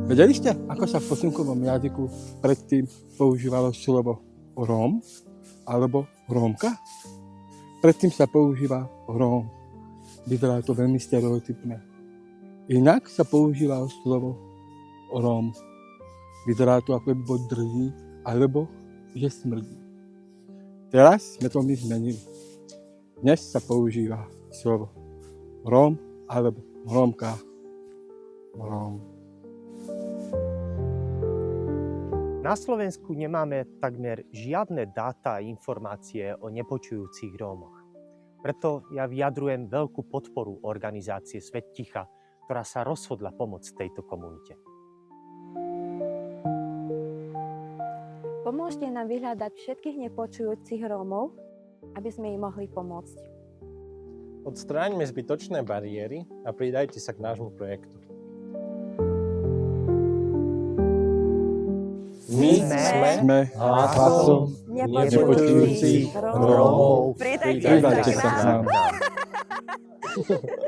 Vedeli ste, ako sa v posunkovom jazyku predtým používalo slovo Róm alebo Rómka? Predtým sa používa Róm. Vyzerá to veľmi stereotypne. Inak sa používalo slovo Róm. Vyzerá to, ako by bol drzý, alebo že smrdí. Teraz sme to my zmenili. Dnes sa používa slovo Róm alebo Rómka. Róm. Na Slovensku nemáme takmer žiadne dáta a informácie o nepočujúcich Rómoch. Preto ja vyjadrujem veľkú podporu organizácie Svet ticha, ktorá sa rozhodla pomôcť tejto komunite. Pomôžte nám vyhľadať všetkých nepočujúcich Rómov, aby sme im mohli pomôcť. Odstráňme zbytočné bariéry a pridajte sa k nášmu projektu. My sme hlasom nepočujúcich Rómov. Pridajte sa k nám. nám.